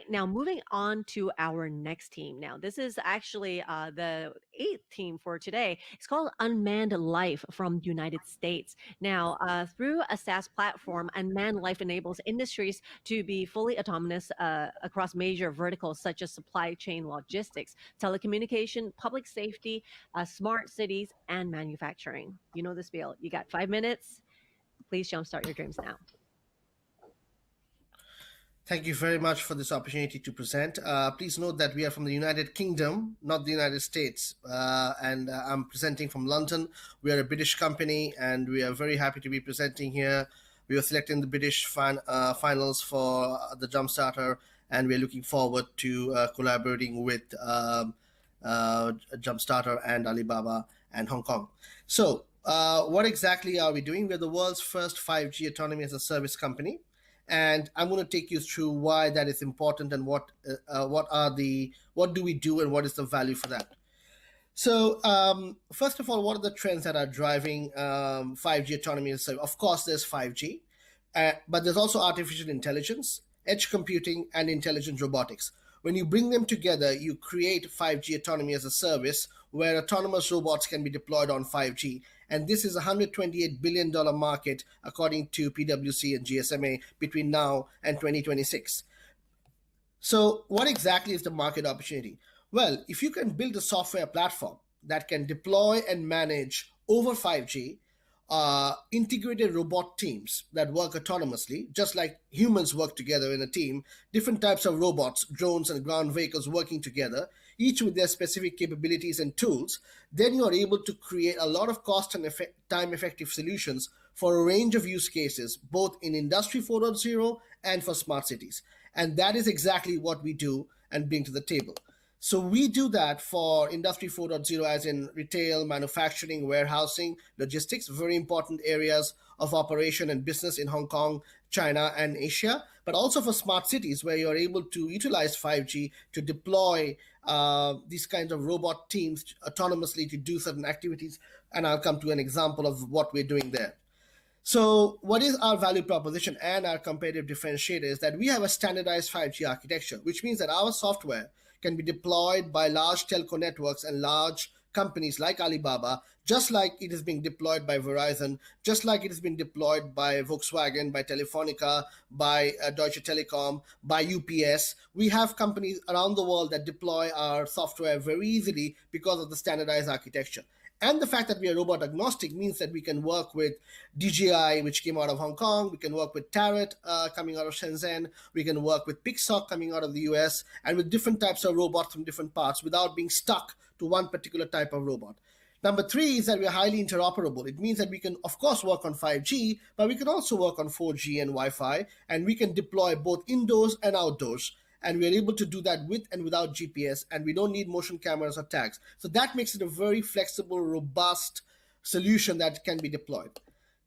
right, now moving on to our next team. Now, this is actually the eighth team for today. It's called Unmanned Life from the United States. Now, through a SaaS platform, Unmanned Life enables industries to be fully autonomous across major verticals such as supply chain logistics, telecommunication, public safety, smart cities, and manufacturing. You know the spiel. You got 5 minutes. Please jumpstart your dreams now. Thank you very much for this opportunity to present. Please note that we are from the United Kingdom, not the United States. And I'm presenting from London. We are a British company, and we are very happy to be presenting here. We were selected in the British finals for the JUMPSTARTER, and we're looking forward to collaborating with JUMPSTARTER and Alibaba and Hong Kong. So what exactly are we doing? We're the world's first 5G autonomy as a service company. And I'm going to take you through why that is important and what do we do and what is the value for that. So first of all, what are the trends that are driving 5G autonomy? So of course, there's 5G, but there's also artificial intelligence, edge computing, and intelligent robotics. When you bring them together, you create 5G autonomy as a service where autonomous robots can be deployed on 5G. And this is a $128 billion market, according to PwC and GSMA, between now and 2026. So what exactly is the market opportunity? Well, if you can build a software platform that can deploy and manage over 5G, integrated robot teams that work autonomously, just like humans work together in a team, different types of robots, drones and ground vehicles working together, each with their specific capabilities and tools, then you are able to create a lot of cost and time-effective solutions for a range of use cases, both in Industry 4.0 and for smart cities. And that is exactly what we do and bring to the table. So we do that for Industry 4.0 as in retail, manufacturing, warehousing, logistics, very important areas of operation and business in Hong Kong, China, and Asia, but also for smart cities where you're able to utilize 5G to deploy these kinds of robot teams autonomously to do certain activities. And I'll come to an example of what we're doing there. So what is our value proposition and our competitive differentiator is that we have a standardized 5G architecture, which means that our software can be deployed by large telco networks and large companies like Alibaba, just like it is being deployed by Verizon, just like it has been deployed by Volkswagen, by Telefonica, by Deutsche Telekom, by UPS. We have companies around the world that deploy our software very easily because of the standardized architecture. And the fact that we are robot agnostic means that we can work with DJI, which came out of Hong Kong. We can work with Tarot coming out of Shenzhen. We can work with Pixar coming out of the US, and with different types of robots from different parts without being stuck to one particular type of robot. Number three is that we are highly interoperable. It means that we can, of course, work on 5G, but we can also work on 4G and Wi-Fi, and we can deploy both indoors and outdoors. And we are able to do that with and without GPS, and we don't need motion cameras or tags. So that makes it a very flexible, robust solution that can be deployed.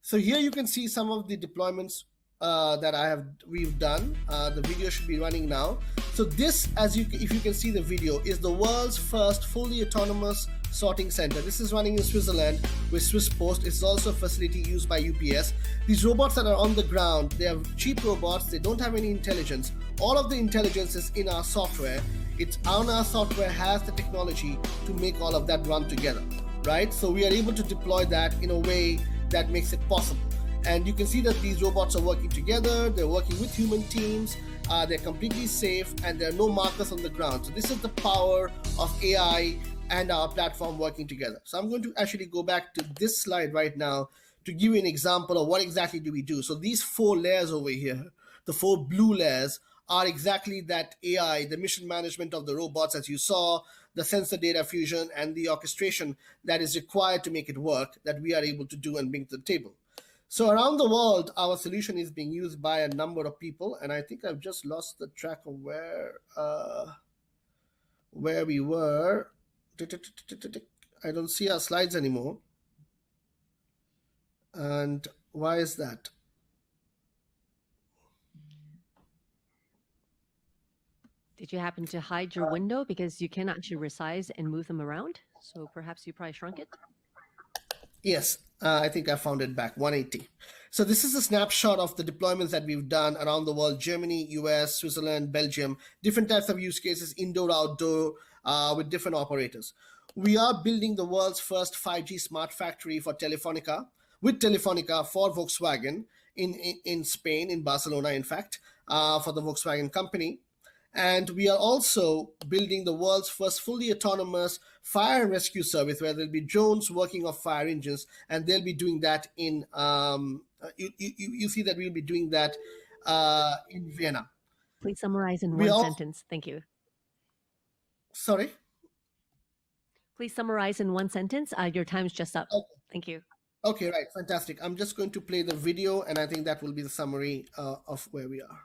So here you can see some of the deployments that we've done. The video should be running now. So this, if you can see the video, is the world's first fully autonomous sorting center. This is running in Switzerland with Swiss Post. It's also a facility used by UPS. These robots that are on the ground, they are cheap robots. They don't have any intelligence. All of the intelligence is in our software. It's on our software has the technology to make all of that run together, right? So we are able to deploy that in a way that makes it possible. And you can see that these robots are working together. They're working with human teams. They're completely safe, and there are no markers on the ground. So this is the power of AI and our platform working together. So I'm going to actually go back to this slide right now to give you an example of what exactly do we do. So these 4 layers over here, the 4 blue layers, are exactly that AI, the mission management of the robots, as you saw, the sensor data fusion, and the orchestration that is required to make it work, that we are able to do and bring to the table. So around the world, our solution is being used by a number of people, and I think I've just lost the track of where we were. I don't see our slides anymore. And why is that? Did you happen to hide your window because you can actually resize and move them around? So perhaps you probably shrunk it? Yes, I think I found it back, 180. So this is a snapshot of the deployments that we've done around the world: Germany, US, Switzerland, Belgium, different types of use cases, indoor, outdoor, with different operators. We are building the world's first 5G smart factory for Telefonica, with Telefonica for Volkswagen in Spain, in Barcelona, in fact, for the Volkswagen company. And we are also building the world's first fully autonomous fire and rescue service, where there'll be drones working off fire engines, and they'll be doing that in, you see that we'll be doing that in Vienna. Please summarize in We one are, sentence. Thank you. sorry? Please summarize in one sentence. Your time's just up. Okay. Thank you. Okay, right, fantastic. I'm just going to play the video, and I think that will be the summary of where we are.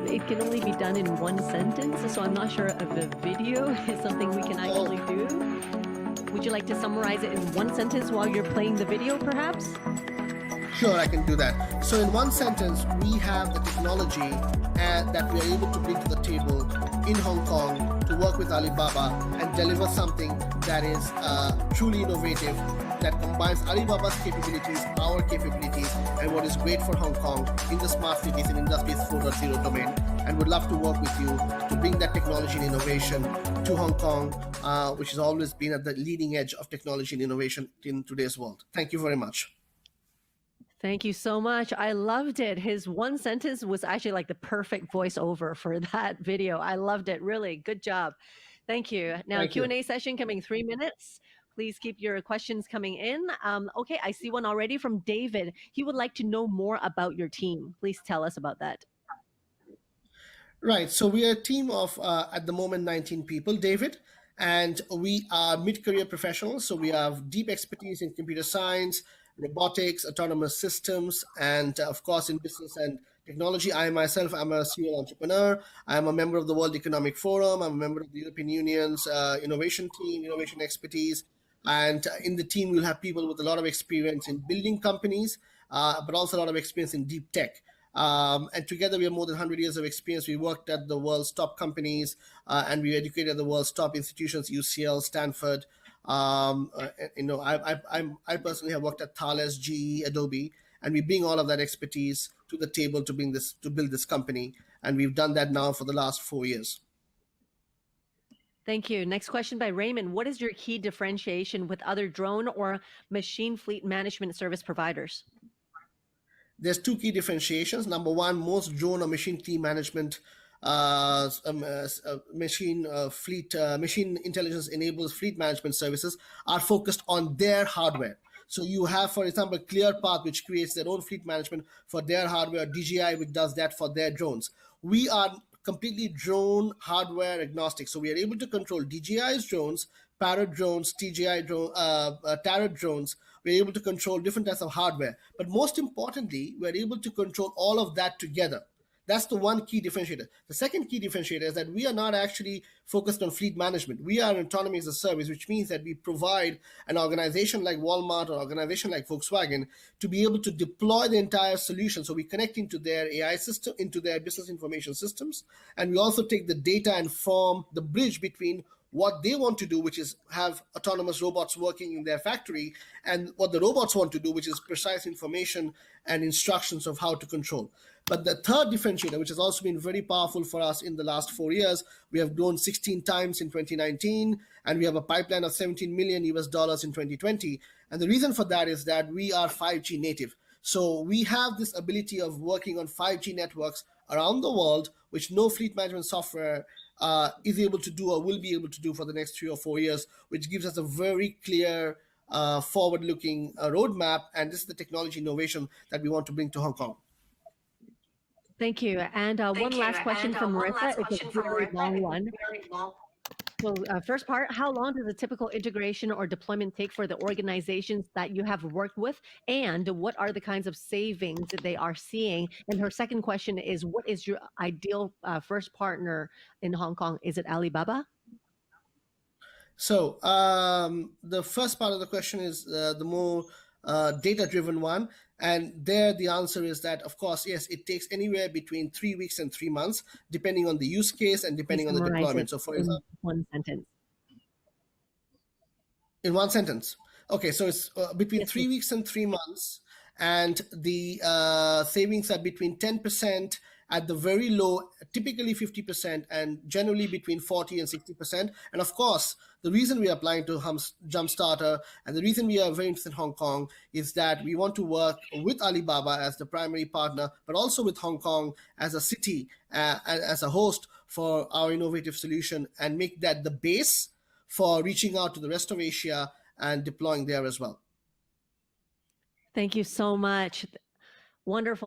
It can only be done in one sentence, so I'm not sure if a video is something we can actually do. Would you like to summarize it in one sentence while you're playing the video, perhaps? Sure, I can do that. So in one sentence, we have the technology that we are able to bring to the table in Hong Kong to work with Alibaba and deliver something that is truly innovative, that combines Alibaba's capabilities, our capabilities, and what is great for Hong Kong in the smart cities and industries 4.0 domain. And would love to work with you to bring that technology and innovation to Hong Kong, which has always been at the leading edge of technology and innovation in today's world. Thank you very much. Thank you so much. I loved it. His one sentence was actually like the perfect voiceover for that video. I loved it. Really good job. Thank you. Now, Thank you. Q&A session coming 3 minutes. Please keep your questions coming in. Okay, I see one already from David. He would like to know more about your team. Please tell us about that. Right. So we are a team of, at the moment, 19 people, David, and we are mid-career professionals. So we have deep expertise in computer science, robotics, autonomous systems, and of course in business and technology. I myself am a serial entrepreneur. I'm a member of the World Economic Forum. I'm a member of the European Union's innovation team, innovation expertise. And in the team, we'll have people with a lot of experience in building companies, but also a lot of experience in deep tech. And together we have more than 100 years of experience. We worked at the world's top companies, and we educated at the world's top institutions: UCL, Stanford. I personally have worked at Thales, GE, Adobe, and we bring all of that expertise to the table to build this company. And we've done that now for the last 4 years. Thank you. Next question by Raymond. What is your key differentiation with other drone or machine fleet management service providers? There's two key differentiations. Number one, most drone or machine fleet management machine intelligence enables fleet management services are focused on their hardware. So you have, for example, ClearPath, which creates their own fleet management for their hardware, DJI, which does that for their drones. We are completely drone hardware agnostic. So we are able to control DJI's drones, Parrot drones, Tarot drones. We're able to control different types of hardware. But most importantly, we're able to control all of that together. That's the one key differentiator. The second key differentiator is that we are not actually focused on fleet management. We are autonomy as a service, which means that we provide an organization like Walmart or an organization like Volkswagen to be able to deploy the entire solution. So we connect into their AI system, into their business information systems, and we also take the data and form the bridge between what they want to do, which is have autonomous robots working in their factory, and what the robots want to do, which is precise information and instructions of how to control. But the third differentiator, which has also been very powerful for us in the last 4 years, we have grown 16 times in 2019, and we have a pipeline of $17 million US in 2020. And the reason for that is that we are 5G native. So we have this ability of working on 5G networks around the world, which no fleet management software is able to do or will be able to do for the next 3 or 4 years, which gives us a very clear forward-looking roadmap. And this is the technology innovation that we want to bring to Hong Kong. Thank you. And one last question from Marissa. It's a very long one. So first part, how long does a typical integration or deployment take for the organizations that you have worked with? And what are the kinds of savings that they are seeing? And her second question is, what is your ideal first partner in Hong Kong? Is it Alibaba? So the first part of the question is the more data-driven one. And there the answer is that, of course, yes, it takes anywhere between 3 weeks and 3 months, depending on the use case and depending on the deployment. So for example, one sentence. In one sentence. Okay, so it's between 3 weeks and 3 months. and the savings are between 10% at the very low, typically 50%, and generally between 40 and 60%. And of course, the reason we are applying to JUMPSTARTER and the reason we are very interested in Hong Kong is that we want to work with Alibaba as the primary partner, but also with Hong Kong as a city, as a host for our innovative solution, and make that the base for reaching out to the rest of Asia and deploying there as well. Thank you so much. Wonderful.